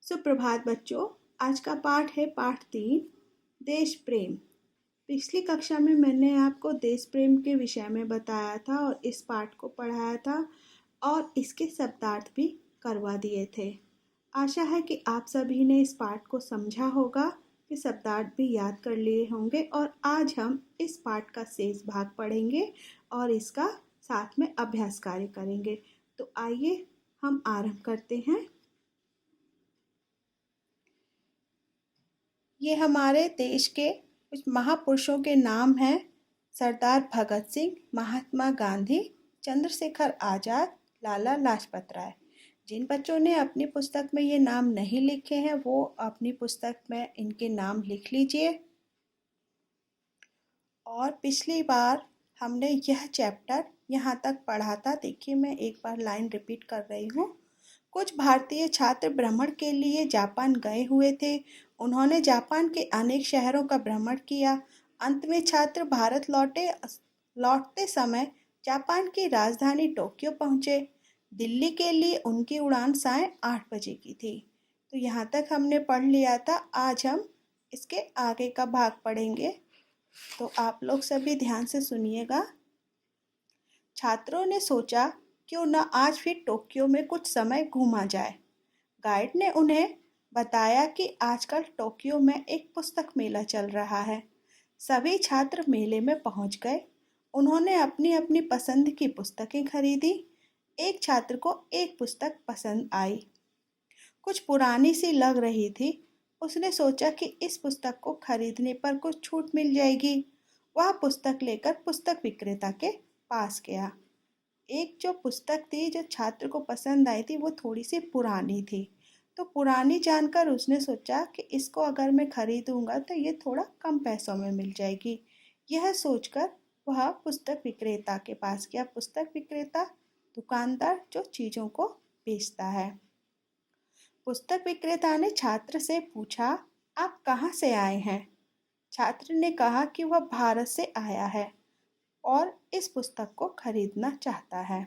सुप्रभात बच्चों। आज का पाठ है पाठ 3, देश प्रेम। पिछली कक्षा में मैंने आपको देश प्रेम के विषय में बताया था और इस पाठ को पढ़ाया था और इसके शब्दार्थ भी करवा दिए थे। आशा है कि आप सभी ने इस पाठ को समझा होगा, कि शब्दार्थ भी याद कर लिए होंगे और आज हम इस पाठ का शेष भाग पढ़ेंगे और इसका साथ में अभ्यास कार्य करेंगे। तो आइए हम आरंभ करते हैं। ये हमारे देश के कुछ महापुरुषों के नाम हैं। सरदार भगत सिंह, महात्मा गांधी, चंद्रशेखर आज़ाद, लाला लाजपत राय। जिन बच्चों ने अपनी पुस्तक में ये नाम नहीं लिखे हैं वो अपनी पुस्तक में इनके नाम लिख लीजिए। और पिछली बार हमने यह चैप्टर यहाँ तक पढ़ा था। देखिए, मैं एक बार लाइन रिपीट कर रही हूँ। कुछ भारतीय छात्र भ्रमण के लिए जापान गए हुए थे। उन्होंने जापान के अनेक शहरों का भ्रमण किया। अंत में छात्र भारत लौटते समय जापान की राजधानी टोक्यो पहुंचे। दिल्ली के लिए उनकी उड़ान साढ़े 8 बजे की थी। तो यहाँ तक हमने पढ़ लिया था। आज हम इसके आगे का भाग पढ़ेंगे, तो आप लोग सभी ध्यान से सुनिएगा। छात्रों ने सोचा, क्यों न आज फिर टोक्यो में कुछ समय घूमा जाए। गाइड ने उन्हें बताया कि आजकल टोक्यो में एक पुस्तक मेला चल रहा है। सभी छात्र मेले में पहुंच गए। उन्होंने अपनी अपनी पसंद की पुस्तकें खरीदी। एक छात्र को एक पुस्तक पसंद आई, कुछ पुरानी सी लग रही थी। उसने सोचा कि इस पुस्तक को खरीदने पर कुछ छूट मिल जाएगी। वह पुस्तक लेकर पुस्तक विक्रेता के पास गया। एक जो पुस्तक थी जो छात्र को पसंद आई थी वो थोड़ी सी पुरानी थी। तो पुरानी जानकर उसने सोचा कि इसको अगर मैं खरीदूंगा तो ये थोड़ा कम पैसों में मिल जाएगी। यह सोचकर वह पुस्तक विक्रेता के पास गया। पुस्तक विक्रेता दुकानदार जो चीज़ों को बेचता है। पुस्तक विक्रेता ने छात्र से पूछा, आप कहाँ से आए हैं? छात्र ने कहा कि वह भारत से आया है और इस पुस्तक को खरीदना चाहता है।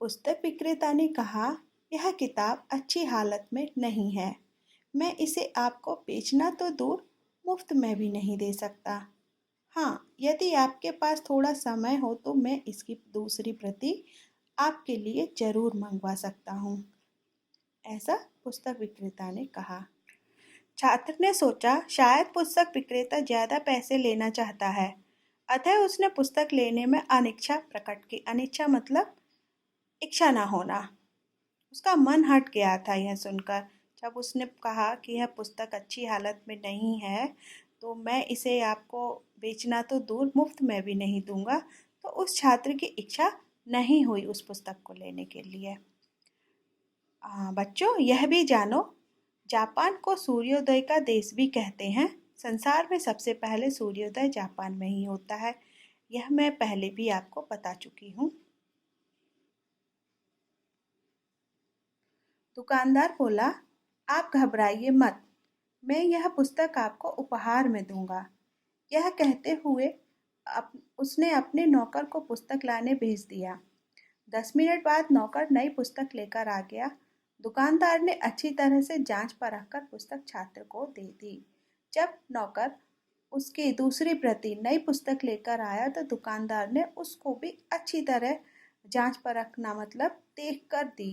पुस्तक विक्रेता ने कहा, यह किताब अच्छी हालत में नहीं है। मैं इसे आपको बेचना तो दूर, मुफ्त में भी नहीं दे सकता। हाँ, यदि आपके पास थोड़ा समय हो तो मैं इसकी दूसरी प्रति आपके लिए जरूर मंगवा सकता हूँ, ऐसा पुस्तक विक्रेता ने कहा। छात्र ने सोचा, शायद पुस्तक विक्रेता ज़्यादा पैसे लेना चाहता है। अतः उसने पुस्तक लेने में अनिच्छा प्रकट की। अनिच्छा मतलब इच्छा ना होना। उसका मन हट गया था यह सुनकर। जब उसने कहा कि यह पुस्तक अच्छी हालत में नहीं है तो मैं इसे आपको बेचना तो दूर, मुफ्त में भी नहीं दूंगा, तो उस छात्र की इच्छा नहीं हुई उस पुस्तक को लेने के लिए। बच्चों, यह भी जानो, जापान को सूर्योदय का देश भी कहते हैं। संसार में सबसे पहले सूर्योदय जापान में ही होता है। यह मैं पहले भी आपको बता चुकी हूँ। दुकानदार बोला, आप घबराइए मत, मैं यह पुस्तक आपको उपहार में दूंगा। यह कहते हुए उसने अपने नौकर को पुस्तक लाने भेज दिया। 10 मिनट बाद नौकर नई पुस्तक लेकर आ गया। दुकानदार ने अच्छी तरह से जांच परख कर पुस्तक छात्र को दे दी। जब नौकर उसकी दूसरी प्रति नई पुस्तक लेकर आया तो दुकानदार ने उसको भी अच्छी तरह जांच परखना मतलब देख कर दी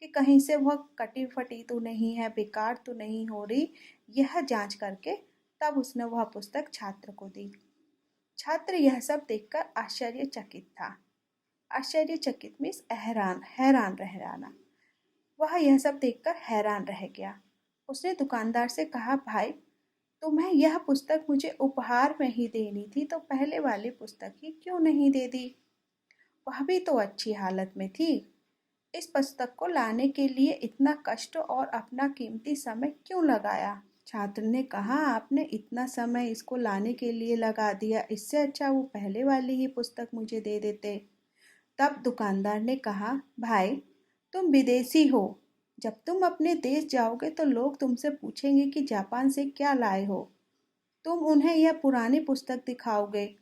कि कहीं से वह कटी फटी तो नहीं है, बेकार तो नहीं हो रही। यह जांच करके तब उसने वह पुस्तक छात्र को दी। छात्र यह सब देखकर आश्चर्यचकित था। आश्चर्यचकित मीन्स हैरान, हैरान रह जाना। वह यह सब देखकर हैरान रह गया। उसने दुकानदार से कहा, भाई, तुम्हें यह पुस्तक मुझे उपहार में ही देनी थी तो पहले वाली पुस्तक ही क्यों नहीं दे दी? वह भी तो अच्छी हालत में थी। इस पुस्तक को लाने के लिए इतना कष्ट और अपना कीमती समय क्यों लगाया? छात्र ने कहा, आपने इतना समय इसको लाने के लिए लगा दिया, इससे अच्छा वो पहले वाली ही पुस्तक मुझे दे देते। तब दुकानदार ने कहा, भाई, तुम विदेशी हो। जब तुम अपने देश जाओगे तो लोग तुमसे पूछेंगे कि जापान से क्या लाए हो। तुम उन्हें यह पुरानी पुस्तक दिखाओगे।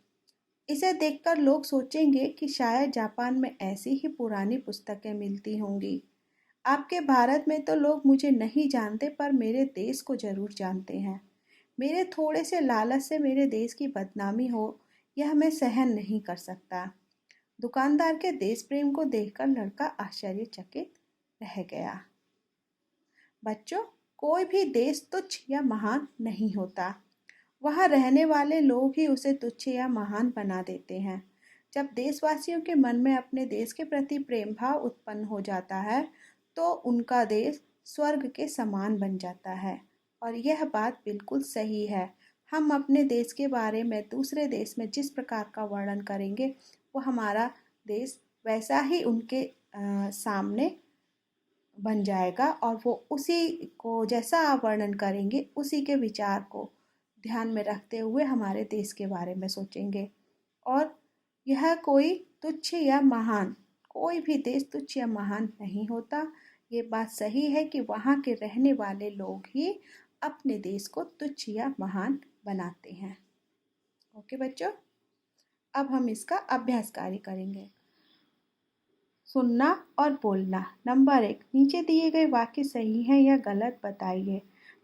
इसे देखकर लोग सोचेंगे कि शायद जापान में ऐसी ही पुरानी पुस्तकें मिलती होंगी। आपके भारत में तो लोग मुझे नहीं जानते पर मेरे देश को ज़रूर जानते हैं। मेरे थोड़े से लालच से मेरे देश की बदनामी हो, यह मैं सहन नहीं कर सकता। दुकानदार के देश प्रेम को देखकर लड़का आश्चर्यचकित रह गया। बच्चों, कोई भी देश तुच्छ या महान नहीं होता। वहाँ रहने वाले लोग ही उसे तुच्छ या महान बना देते हैं। जब देशवासियों के मन में अपने देश के प्रति प्रेम भाव उत्पन्न हो जाता है, तो उनका देश स्वर्ग के समान बन जाता है। और यह बात बिल्कुल सही है। हम अपने देश के बारे में दूसरे देश में जिस प्रकार का वर्णन करेंगे, वो हमारा देश वैसा ही उनके सामने बन जाएगा और वो उसी को जैसा आप वर्णन करेंगे उसी के विचार को ध्यान में रखते हुए हमारे देश के बारे में सोचेंगे। और यह कोई तुच्छ या महान, कोई भी देश तुच्छ या महान नहीं होता। ये बात सही है कि वहाँ के रहने वाले लोग ही अपने देश को तुच्छ या महान बनाते हैं। ओके बच्चों, अब हम इसका अभ्यास कार्य करेंगे। सुनना और बोलना। नंबर 1, नीचे दिए गए वाक्य सही हैं या गलत बताइए।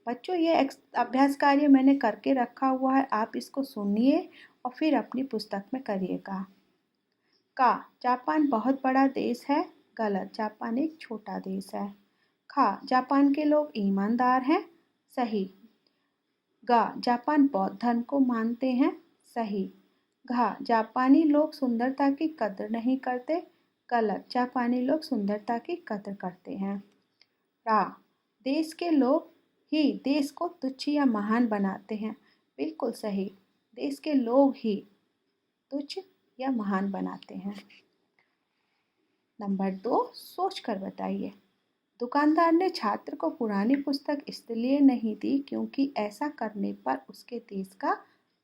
बच्चों, ये अभ्यास कार्य मैंने करके रखा हुआ है, आप इसको सुनिए और फिर अपनी पुस्तक में करिएगा। का, जापान बहुत बड़ा देश है। गलत, जापान एक छोटा देश है। खा, जापान के लोग ईमानदार हैं। सही। गा, जापान बौद्ध धर्म को मानते हैं। सही। घा, जापानी लोग सुंदरता की कदर नहीं करते। गलत, जापानी लोग सुंदरता की कदर करते हैं। रा, देश के लोग ही देश को तुच्छ या महान बनाते हैं। बिल्कुल सही, देश के लोग ही तुच्छ या महान बनाते हैं। नंबर 2, सोच कर बताइए। दुकानदार ने छात्र को पुरानी पुस्तक इसलिए नहीं दी क्योंकि ऐसा करने पर उसके देश का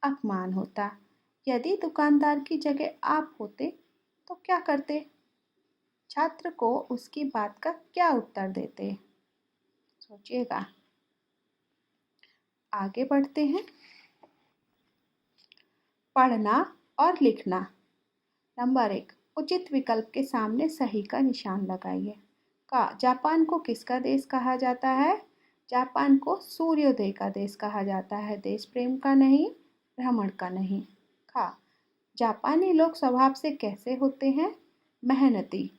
अपमान होता। यदि दुकानदार की जगह आप होते तो क्या करते? छात्र को उसकी बात का क्या उत्तर देते? सोचिएगा। आगे बढ़ते हैं। पढ़ना और लिखना। नंबर 1, उचित विकल्प के सामने सही का निशान लगाइए। का, जापान को किसका देश कहा जाता है? जापान को सूर्योदय का देश कहा जाता है, देश प्रेम का नहीं, भ्रमण का नहीं। खा, जापानी लोग स्वभाव से कैसे होते हैं? मेहनती,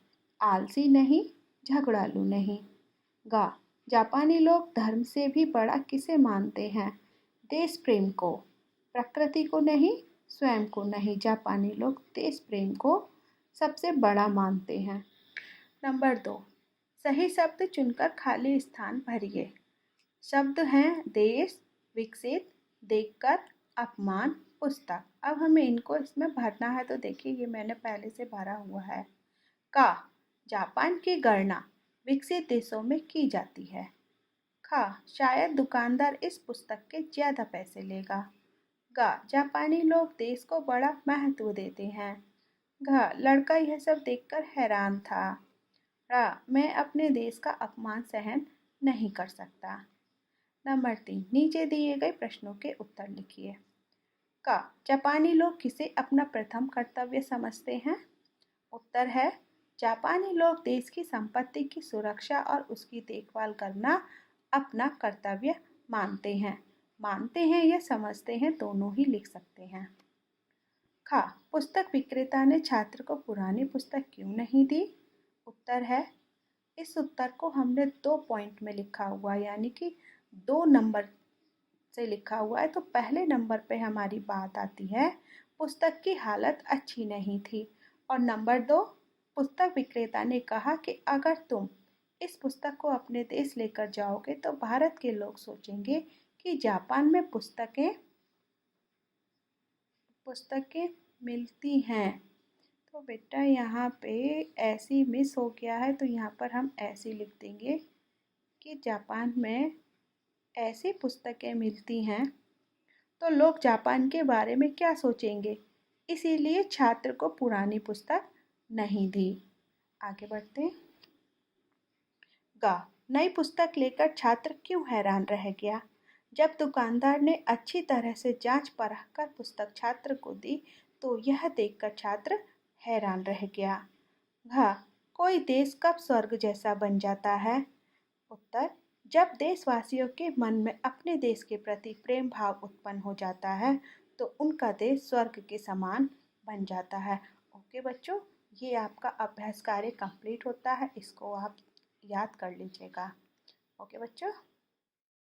आलसी नहीं, झगड़ालू नहीं। गा, जापानी लोग धर्म से भी बड़ा किसे मानते हैं? देश प्रेम को, प्रकृति को नहीं, स्वयं को नहीं। जापानी लोग देश प्रेम को सबसे बड़ा मानते हैं। नंबर 2, सही शब्द चुनकर खाली स्थान भरिए। शब्द हैं देश, विकसित, देखकर, अपमान, पुस्तक। अब हमें इनको इसमें भरना है, तो देखिए ये मैंने पहले से भरा हुआ है। का, जापान की गणना विकसित देशों में की जाती है। खा, शायद दुकानदार इस पुस्तक के ज़्यादा पैसे लेगा। गा, जापानी लोग देश को बड़ा महत्व देते हैं। घ, लड़का यह सब देखकर हैरान था। रा, मैं अपने देश का अपमान सहन नहीं कर सकता। नंबर 3, नीचे दिए गए प्रश्नों के उत्तर लिखिए। का, जापानी लोग किसे अपना प्रथम कर्तव्य समझते हैं? उत्तर है, जापानी लोग देश की संपत्ति की सुरक्षा और उसकी देखभाल करना अपना कर्तव्य मानते हैं। मानते हैं या समझते हैं, दोनों ही लिख सकते हैं। खा, पुस्तक विक्रेता ने छात्र को पुरानी पुस्तक क्यों नहीं दी? उत्तर है, इस उत्तर को हमने 2 पॉइंट में लिखा हुआ, यानी कि 2 नंबर से लिखा हुआ है। तो पहले नंबर पे हमारी बात आती है, पुस्तक की हालत अच्छी नहीं थी। और नंबर 2, पुस्तक विक्रेता ने कहा कि अगर तुम इस पुस्तक को अपने देश लेकर जाओगे तो भारत के लोग सोचेंगे कि जापान में पुस्तकें मिलती हैं। तो बेटा यहाँ पे ऐसी मिस हो गया है, तो यहाँ पर हम ऐसे लिख देंगे कि जापान में ऐसी पुस्तकें मिलती हैं तो लोग जापान के बारे में क्या सोचेंगे, इसीलिए छात्र को पुरानी पुस्तक नहीं दी। आगे बढ़ते हैं। गा, नई पुस्तक लेकर छात्र क्यों हैरान रह गया? जब दुकानदार ने अच्छी तरह से जांच परख कर पुस्तक छात्र को दी तो यह देखकर छात्र हैरान रह गया। घा, कोई देश कब स्वर्ग जैसा बन जाता है? उत्तर, जब देशवासियों के मन में अपने देश के प्रति प्रेम भाव उत्पन्न हो जाता है तो उनका देश स्वर्ग के समान बन जाता है। ओके बच्चों, ये आपका अभ्यास कार्य कंप्लीट होता है, इसको आप याद कर लीजिएगा। ओके बच्चों।